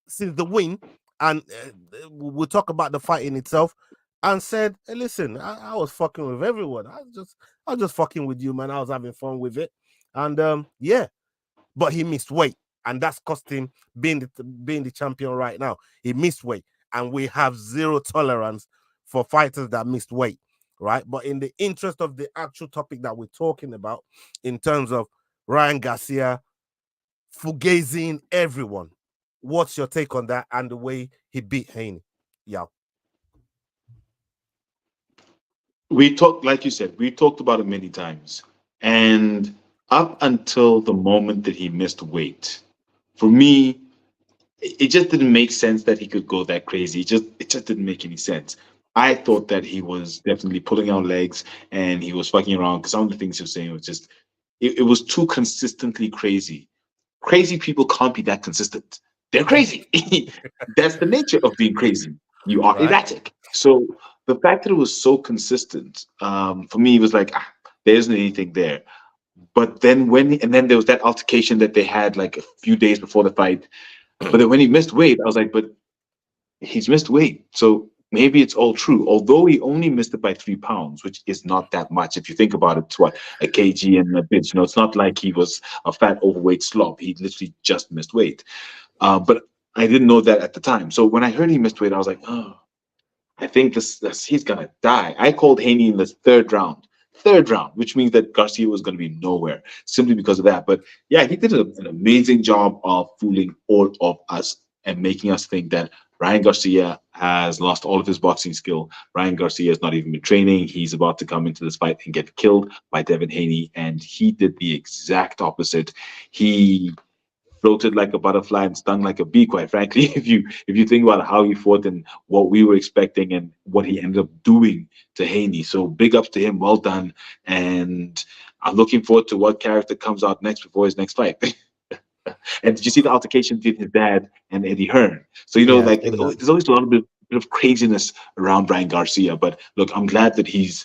since the win, and we'll talk about the fight in itself, and said, hey, listen, I was fucking with everyone. I was just fucking with you, man. I was having fun with it. And yeah, but he missed weight, and that's cost him being the champion right now. He missed weight, and we have zero tolerance for fighters that missed weight, right? But in the interest of the actual topic that we're talking about, in terms of Ryan Garcia fugazing everyone, what's your take on that and the way he beat Haney? Yeah. We talked, like you said, we talked about it many times. And up until the moment that he missed weight, for me, it just didn't make sense that he could go that crazy. It just didn't make any sense. I thought that he was definitely pulling out legs and he was fucking around, because some of the things he was saying was just, it was too consistently crazy. Crazy people can't be that consistent. They're crazy. That's the nature of being crazy. You are erratic. So the fact that it was so consistent, for me, it was like, there isn't anything there. But then then there was that altercation that they had like a few days before the fight. But then when he missed weight, I was like, but he's missed weight. So maybe it's all true. Although he only missed it by 3 pounds, which is not that much. If you think about it, it's what, a kg and a bit. It's not like he was a fat, overweight slob. He literally just missed weight. But I didn't know that at the time. So when I heard he missed weight, I was like, oh. I think this he's gonna die. I called Haney in the third round, which means that Garcia was gonna be nowhere simply because of that. But yeah, he did an amazing job of fooling all of us and making us think that Ryan Garcia has lost all of his boxing skill. Ryan Garcia has not even been training. He's about to come into this fight and get killed by Devin Haney, and he did the exact opposite. He floated like a butterfly and stung like a bee, quite frankly. If you think about how he fought and what we were expecting and what he ended up doing to Haney. So big ups to him, well done. And I'm looking forward to what character comes out next before his next fight. And did you see the altercation between his dad and Eddie Hearn? So there's always a little bit of craziness around Brian Garcia. But look, I'm glad that he's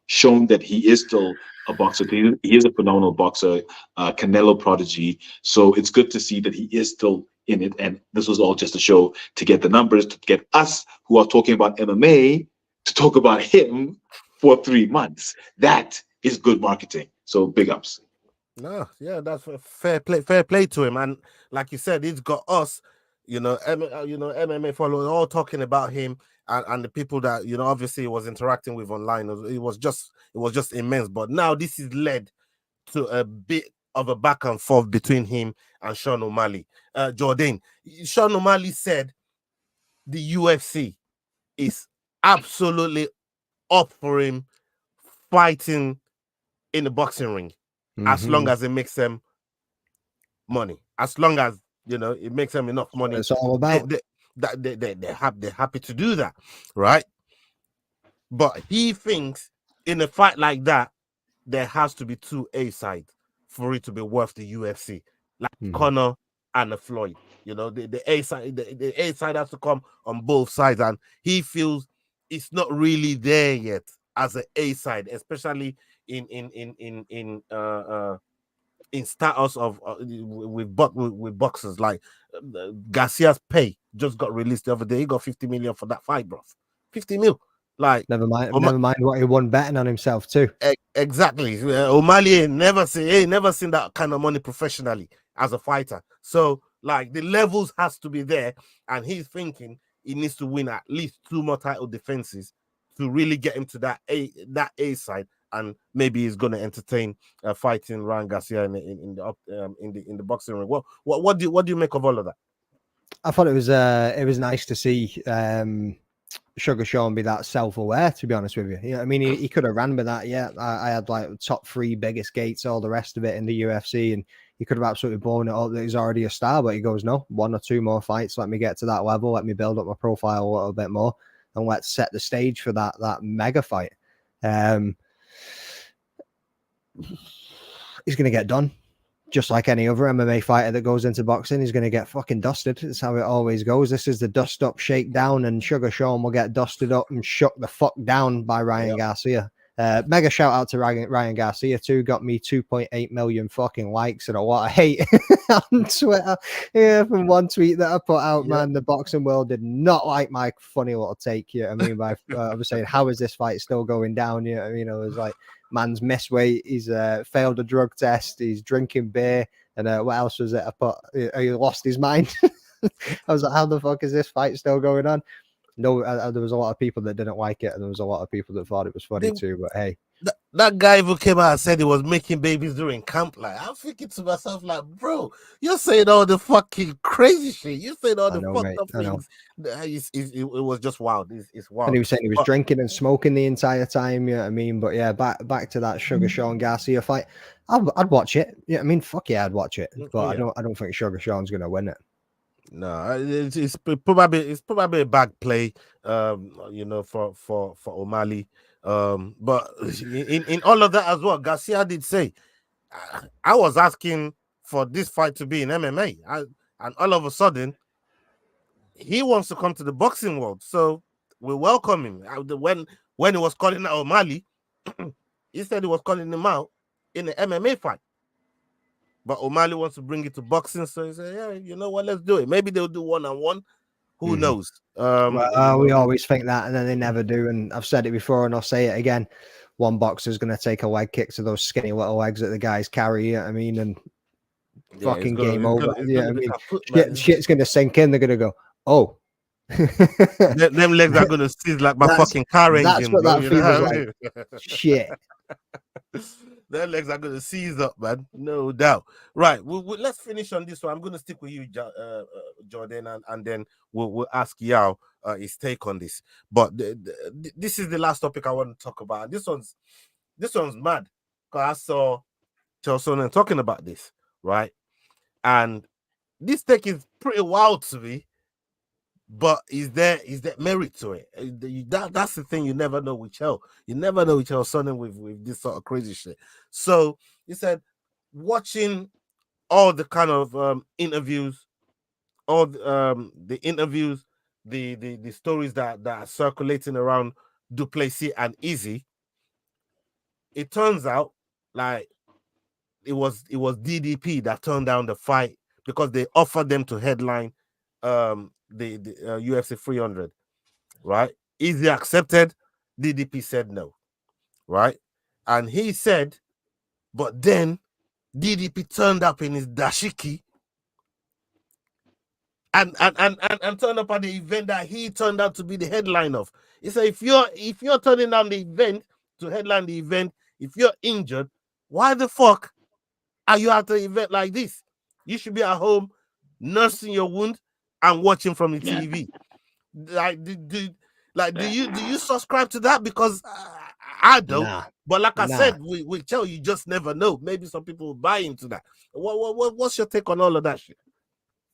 shown that he is still a boxer. He is a phenomenal boxer, Canelo prodigy. So it's good to see that he is still in it. And this was all just a show to get the numbers, to get us who are talking about MMA to talk about him for 3 months. That is good marketing. So big ups. No, yeah, that's fair play to him. And like you said, he's got us, MMA followers all talking about him, and the people that obviously he was interacting with online. It was just immense. But now this is led to a bit of a back and forth between him and Sean O'Malley. Jordan, Sean O'Malley said the UFC is absolutely up for him fighting in the boxing ring. As long as it makes them money, as long as it makes them enough money, it's all about. They're happy to do that, right? But he thinks in a fight like that, there has to be 2 A sides for it to be worth the UFC, like Conor and the Floyd. The A side, the A side has to come on both sides, and he feels it's not really there yet as an A side, especially in status of with boxers. Like Garcia's pay just got released the other day. He got 50 million for that fight, bro. 50 mil. Like never mind what he won betting on himself too. Exactly. O'Malley ain't never seen that kind of money professionally as a fighter. So like the levels has to be there, and he's thinking he needs to win at least 2 more title defenses to really get him to that A side, and maybe he's going to entertain fighting Ryan Garcia in the boxing ring. What do you make of all of that? I thought it was nice to see Sugar Sean be that self-aware, to be honest with you. I mean, he could have ran with that. Yeah, I had like top 3 biggest gates, all the rest of it in the UFC, and he could have absolutely blown it up that he's already a star. But he goes, no, 1 or 2 more fights. Let me get to that level. Let me build up my profile a little bit more, and let's set the stage for that mega fight. He's going to get done. Just like any other MMA fighter that goes into boxing, he's going to get fucking dusted. It's how it always goes. This is the dust up, shake down, and Sugar Sean will get dusted up and shook the fuck down by Ryan Garcia. Mega shout out to Ryan Garcia too. Got me 2.8 million fucking likes and a lot of hate on Twitter. Yeah, from one tweet that I put out, man, the boxing world did not like my funny little take. I mean, by I was saying, how is this fight still going down? I mean, it was like, man's missed weight, he's failed a drug test, he's drinking beer, and what else was it? I put he lost his mind. I was like, how the fuck is this fight still going on? No, there was a lot of people that didn't like it, and there was a lot of people that thought it was funny too. But hey, that guy who came out and said he was making babies during camp, like, I'm thinking to myself, like, bro, you're saying all the fucking crazy shit. You're saying all the fucked up things. It was just wild. It's wild. And he was saying he was drinking and smoking the entire time. You know what I mean? But yeah, back to that Sugar Sean Garcia fight. I'd watch it. Yeah, I mean, fuck yeah, I'd watch it. But I don't think Sugar Sean's gonna win it. No, it's probably a bad play, for O'Malley. But in all of that as well, Garcia did say, I was asking for this fight to be in MMA, and all of a sudden, he wants to come to the boxing world. So we welcome him. When he was calling out O'Malley, he said he was calling him out in the MMA fight. But O'Malley wants to bring it to boxing, so he said, yeah, you know what, let's do it. Maybe they'll do 1-on-1. Who knows? We always think that, and then they never do. And I've said it before, and I'll say it again. One boxer's going to take a leg kick to those skinny little legs that the guys carry, I mean, and fucking game over. Shit's going to sink in. They're going to go, oh, Them legs are gonna seize like my fucking car That's engine, what bro. that You know feels what I like. mean? Shit. Their legs are going to seize up, man. No doubt. Right. Let's finish on this one. I'm going to stick with you, Jordan, and then we'll ask Yao his take on this. But this is the last topic I want to talk about. This one's mad because I saw Chelsea talking about this, right? And this take is pretty wild to me. But is there merit to it? That's the thing. You never know with Chelsea. You never know with Chelsea with this sort of crazy shit. So he said, watching all the kind of interviews, all the interviews, the stories that are circulating around Duplessis and Izzy, it turns out like it was DDP that turned down the fight because they offered them to headline the UFC 300, right? Izzy accepted, DDP said no, right? And he said, but then DDP turned up in his dashiki and turned up at the event that he turned out to be the headline of. He said, if you're turning down the event to headline the event, if you're injured, why the fuck are you at an event like this? You should be at home nursing your wound and watching from the TV. Like, do you subscribe to that? Because I don't. Nah. But like I said, we tell you just never know. Maybe some people will buy into that. What's your take on all of that shit?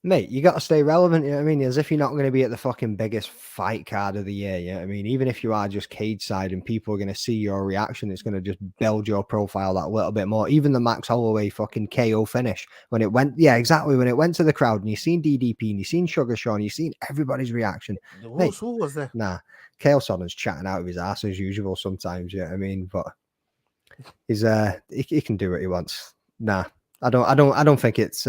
Mate, you got to stay relevant, you know what I mean? As if you're not going to be at the fucking biggest fight card of the year, you know what I mean? Even if you are just cage side and people are going to see your reaction, it's going to just build your profile that little bit more. Even the Max Holloway fucking KO finish, when it went, yeah, exactly, when it went to the crowd and you seen DDP and you seen Sugar Sean, you seen everybody's reaction. Who was there? Nah, Chael Sonnen's chatting out of his ass as usual sometimes, you know what I mean? But he's he can do what he wants. Nah, I don't think it's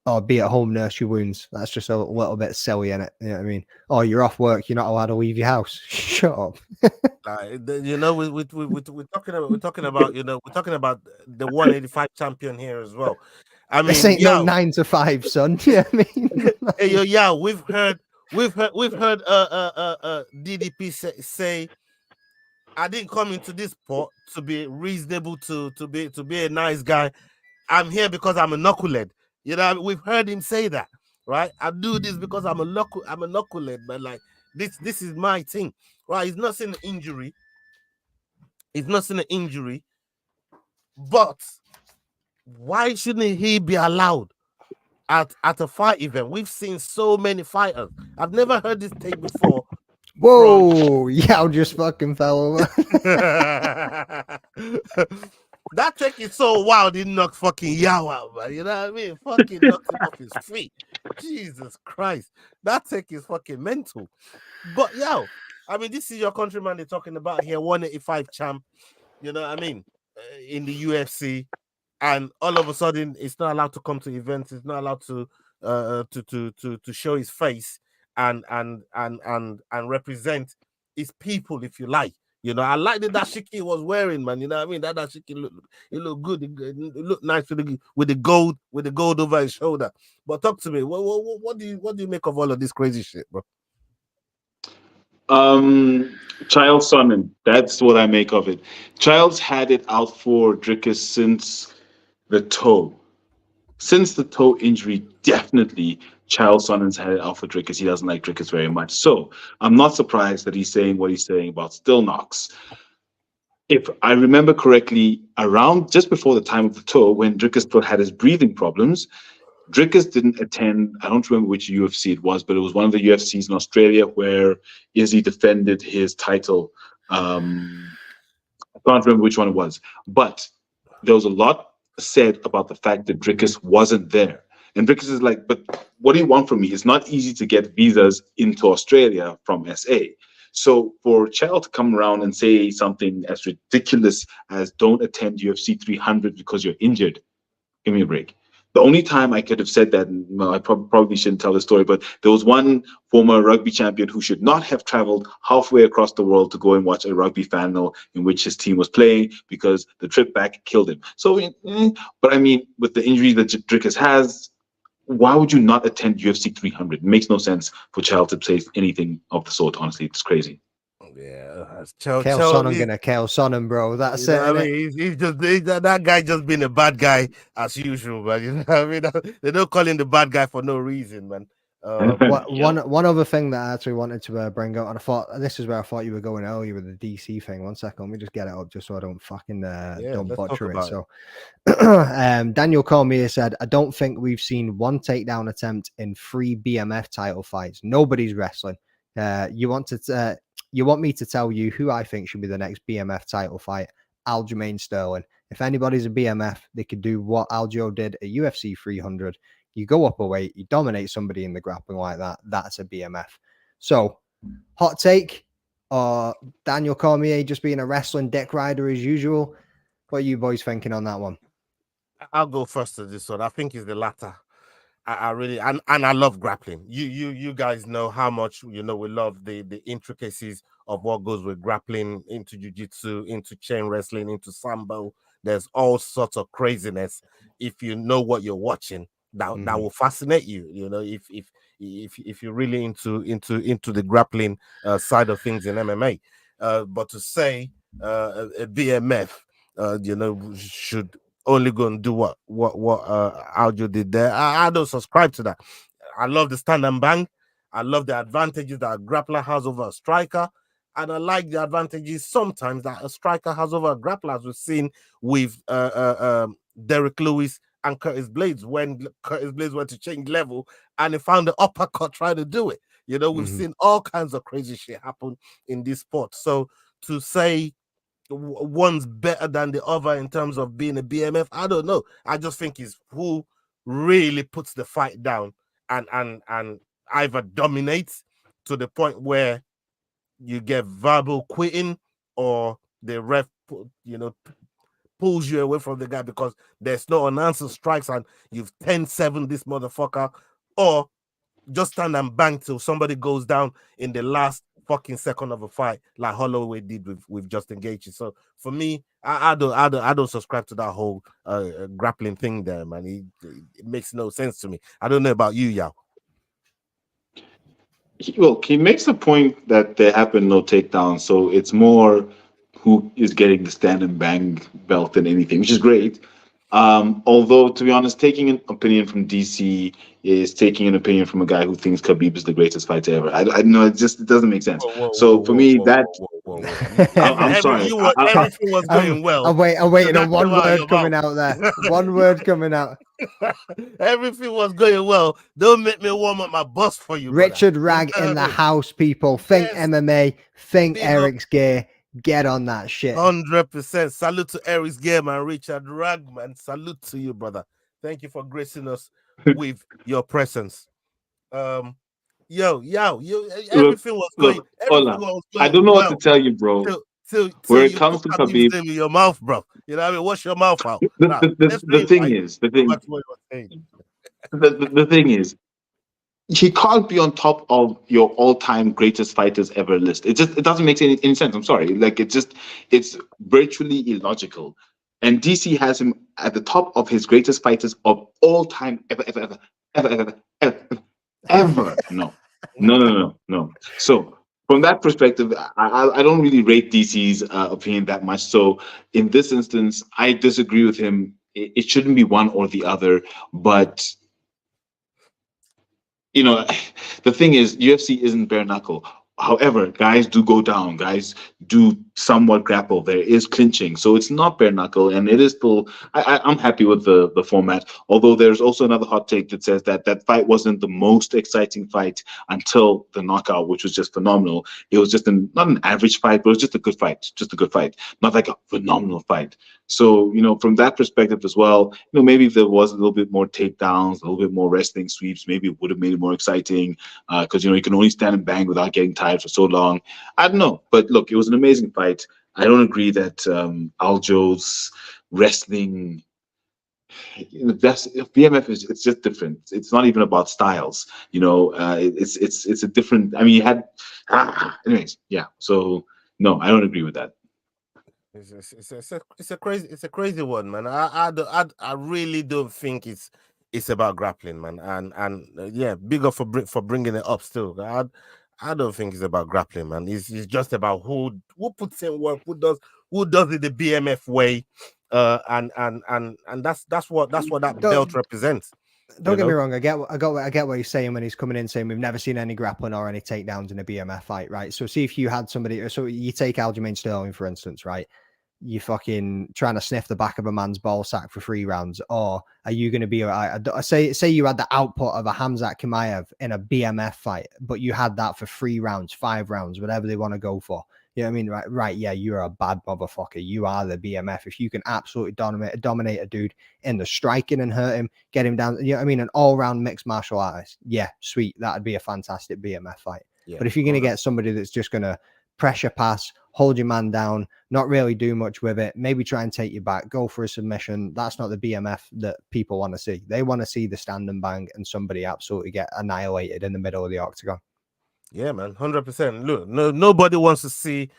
or be at home, nurse your wounds. That's just a little bit silly, in it. You know what I mean? Oh, you're off work. You're not allowed to leave your house. Shut up. You know, we're talking about the 185 champion here as well. I mean, this ain't no 9 to 5, son. You know what I mean? Hey, yo, we've heard DDP say, I didn't come into this sport to be reasonable, to be a nice guy. I'm here because I'm a knucklehead. You know, we've heard him say that, right? I do this because I'm a knucklehead, man. Like this is my thing, right? He's not seeing an injury. But why shouldn't he be allowed at a fight event? We've seen so many fighters. I've never heard this take before. Whoa, Yao just fucking fell over. That take is so wild, it knocked fucking Yao out, man. You know what I mean? Fucking knocked him off his feet. Jesus Christ. That take is fucking mental. But Yao, I mean, this is your countryman they're talking about here, 185 champ, you know what I mean, in the UFC. And all of a sudden, it's not allowed to come to events. It's not allowed to show his face and represent his people, if you like. You know, I like the dashiki he was wearing, man. You know what I mean? That dashiki looked good. It looked nice with the gold over his shoulder. But talk to me. What do you make of all of this crazy shit, bro? Child Sonnen, that's what I make of it. Child's had it out for Drickus since the toe. Since the toe injury, definitely Child Sonnen's had it out for Drickus. He doesn't like Drickus very much. So I'm not surprised that he's saying what he's saying about Still Knocks. If I remember correctly, around just before the time of the toe, when Drickus still had his breathing problems, Drickus didn't attend, I don't remember which UFC it was, but it was one of the UFCs in Australia where Izzy defended his title. I can't remember which one it was. But there was a lot said about the fact that Drickus wasn't there. And Drickus is like, but what do you want from me? It's not easy to get visas into Australia from SA. So for Child to come around and say something as ridiculous as don't attend UFC 300 because you're injured, give me a break. The only time I could have said that, well, I probably shouldn't tell the story, but there was one former rugby champion who should not have traveled halfway across the world to go and watch a rugby final in which his team was playing because the trip back killed him. So, but I mean, with the injury that Drickus has, why would you not attend UFC 300? It makes no sense for Child to say anything of the sort. Honestly, it's crazy. Yeah, Chael Sonnen gonna Chael Sonnen, bro. That's you know it, what I innit? mean? That guy just being a bad guy as usual, man. You know what I mean? They don't call him the bad guy for no reason, man. One other thing that I actually wanted to bring up, and I thought this is where I thought you were going earlier with the DC thing. One second, let me just get it up just so I don't fucking don't let's talk butcher it. about it. So, Daniel Cormier said, "I don't think we've seen one takedown attempt in 3 BMF title fights. Nobody's wrestling. You want me to tell you who I think should be the next BMF title fight? Aljamain Sterling. If anybody's a BMF, they could do what Aljo did at UFC 300. You go up a weight, you dominate somebody in the grappling like that. That's a BMF. So, hot take, or Daniel Cormier just being a wrestling dick rider as usual? What are you boys thinking on that one?" I'll go first to this one. I think it's the latter. I really and I love grappling. You guys know how much we love the intricacies of what goes with grappling into jiu-jitsu, into chain wrestling, into sambo. There's all sorts of craziness. If you know what you're watching, that will fascinate you. You know, if you're really into the grappling side of things in MMA. But to say a BMF, should only go and do what Aljo did there. I don't subscribe to that. I love the stand and bang. I love the advantages that a grappler has over a striker. And I like the advantages sometimes that a striker has over a grappler, as we've seen with Derek Lewis and Curtis Blades, when Curtis Blades went to change level and he found the uppercut trying to do it. We've seen all kinds of crazy shit happen in this sport. So to say one's better than the other in terms of being a BMF, I don't know. I just think it's who really puts the fight down and either dominates to the point where you get verbal quitting, or the ref pulls you away from the guy because there's no unanswered strikes and you've 10-7 this motherfucker, or just stand and bang till somebody goes down in the last fucking second of a fight, like Holloway did with Justin Gaethje. So for me, I don't subscribe to that whole grappling thing there, man. It makes no sense to me. I don't know about you, Yao. He makes the point that there have been no takedowns, so it's more who is getting the stand and bang belt than anything, which is great. Although, to be honest, taking an opinion from DC is taking an opinion from a guy who thinks Khabib is the greatest fighter ever. I know it doesn't make sense. So for me, I'm sorry. Everything was going well. I'm waiting on one word coming out there. One word coming out. Everything was going well. Don't make me warm up my bus for you, Richard brother. Ragg in the house, people. Think MMA. Think Eric's gear. Get on that shit. 100%. Salute to Eric's game, man. Richard Ragg, man. Salute to you, brother. Thank you for gracing us with your presence. Everything was going. Everything was going. I don't know well what to tell you, bro. Till Where it you comes put to Khabib's Khabib, name in your mouth, bro. You know what I mean? Wash your mouth out. The thing is, he can't be on top of your all-time greatest fighters ever list. It doesn't make any sense. I'm sorry. Like it's virtually illogical. And DC has him at the top of his greatest fighters of all time ever. No. So from that perspective, I don't really rate DC's opinion that much. So in this instance, I disagree with him. It shouldn't be one or the other, but the thing is, UFC isn't bare knuckle. However, guys do go down. Guys do somewhat grapple. There is clinching, so it's not bare knuckle, and it is still. I'm happy with the format. Although there's also another hot take that says that fight wasn't the most exciting fight until the knockout, which was just phenomenal. It was just not an average fight, but it was just a good fight, not like a phenomenal fight. So from that perspective as well, maybe if there was a little bit more takedowns, a little bit more wrestling sweeps, maybe it would have made it more exciting. Because you can only stand and bang without getting tired for so long. I don't know, but look, it was an amazing fight. I don't agree that Aljo's wrestling, BMF it's just different. It's not even about styles. It's a different. I mean, you had, anyways, yeah. So no, I don't agree with that. It's a crazy one, man. I really don't think it's about grappling, man. And yeah, big up for bringing it up. Still, I don't think it's about grappling, man. It's just about who puts in work, who does it the BMF way, and that's what that belt represents. Don't get me wrong. I get what he's saying when he's coming in saying we've never seen any grappling or any takedowns in a BMF fight, right? So see if you had somebody, so you take Aljamain Sterling for instance, right? You fucking trying to sniff the back of a man's ball sack for 3 rounds, or are you going to be say you had the output of a Khamzat Chimaev in a BMF fight, but you had that for 3 rounds, 5 rounds, whatever they want to go for. You know what I mean? Right. Yeah, you're a bad motherfucker. You are the BMF. If you can absolutely dominate a dude in the striking and hurt him, get him down, you know what I mean? An all-round mixed martial artist. Yeah, sweet. That'd be a fantastic BMF fight. Yeah, but if you're going to get somebody that's just going to pressure pass, hold your man down, not really do much with it, maybe try and take you back, go for a submission, that's not the BMF that people want to see. They want to see the stand and bang and somebody absolutely get annihilated in the middle of the octagon. Yeah, man, 100%. Look, nobody wants to see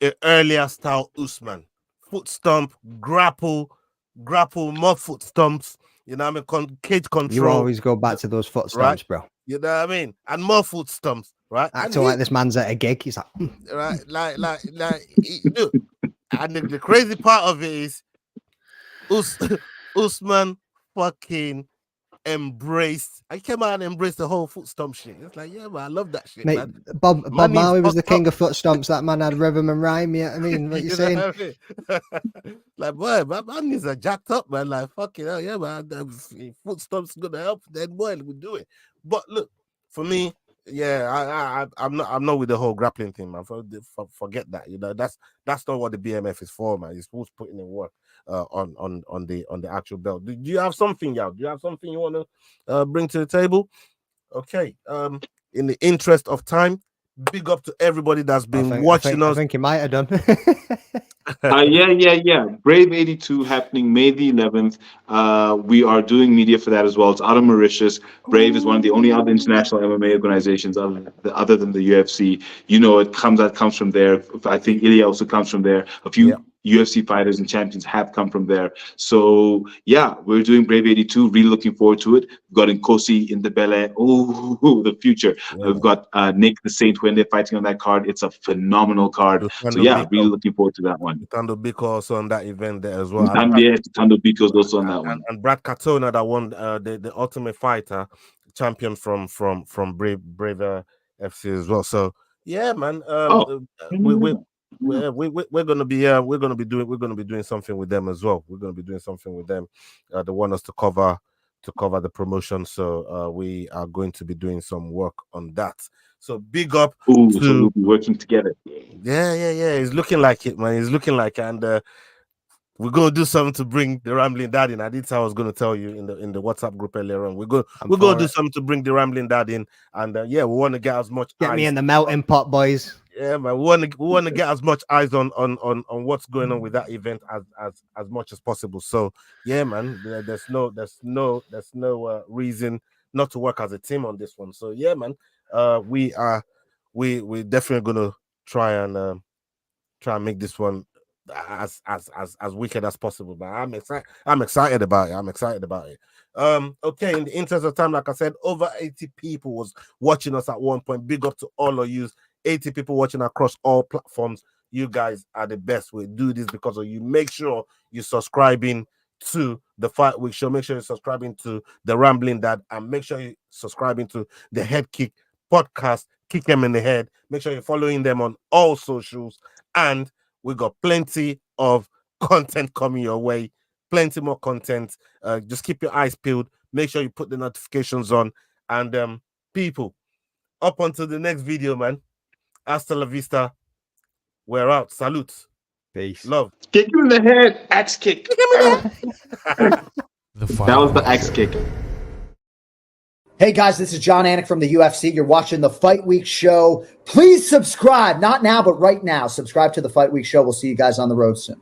an earlier style Usman. Foot stomp, grapple, more foot stomps. You know what I mean? Cage control. You always go back to those foot stomps, right? Bro. You know what I mean? And more foot stomps, right? Acting like this man's at a gig. He's like, right, look. And the crazy part of it is Usman fucking embraced. I came out and embraced the whole foot stomp shit. It's like, yeah, man, I love that shit, mate, man. Bob Marley was the king of foot stomps. That man had rhythm and rhyme. Yeah, I mean, what you saying? Like, boy, my knees are jacked up, man. Like, fucking hell, yeah, man. Foot stomps gonna help. Then, boy, we do it. But look, for me, yeah, I'm not with the whole grappling thing, man. Forget that. You know, that's not what the BMF is for, man. It's supposed to put in the work on the actual belt. Do you have something, Yao? Do you have something you want to bring to the table? Okay. In the interest of time, big up to everybody that's been watching us. I think you might have done. Yeah. Brave 82 happening May the 11th. We are doing media for that as well. It's out of Mauritius. Brave is one of the only other international MMA organizations other than the UFC. You know, it comes from there. I think Ilya also comes from there. A few UFC fighters and champions have come from there. So yeah, we're doing Brave 82. Really looking forward to it. We've got Nkosi in the Bele. Oh, the future. Yeah. We've got Nick the Saint when they're fighting on that card. It's a phenomenal card. So yeah, really looking forward to that one. Tando Biko also on that event there as well. Tando Biko is also on that one. And Brad Katona that won the Ultimate Fighter champion from Brave FC as well. So yeah, man. We're gonna be doing something with them as well. We're gonna be doing something with them. They want us to cover the promotion, so we are going to be doing some work on that. So big up so we'll be working together. Yeah. It's looking like it, man. It's looking like it. And we're gonna do something to bring the Rambling Dad in. I did say I was gonna tell you in the WhatsApp group earlier on. We're gonna do something to bring the Rambling Dad in, and we want to get as much. Get me in the melting pot, boys. Yeah, man. We want to get as much eyes on what's going on with that event as much as possible. So yeah, man. There's no reason not to work as a team on this one. So yeah, man. We're definitely gonna try and make this one as wicked as possible. But I'm excited about it. Okay, in the interest of time, like I said, over 80 people was watching us at one point. Big up to all of you. 80 people watching across all platforms. You guys are the best. We do this because of you. Make sure you're subscribing to the Fight Week Show. Make sure you're subscribing to the Rambling Dad, and make sure you're subscribing to the Head Kick podcast. Kick them in the head. Make sure you're following them on all socials, and we got plenty of content coming your way. Plenty more content. Just keep your eyes peeled. Make sure you put the notifications on, and people, up until the next video, man. Hasta la vista. We're out. Salute. Peace. Love. Kick him in the head. Axe kick. Kick him in the head. That was the axe kick. Hey guys, this is John Anik from the UFC. You're watching the Fight Week Show. Please subscribe. Not now, but right now. Subscribe to the Fight Week Show. We'll see you guys on the road soon.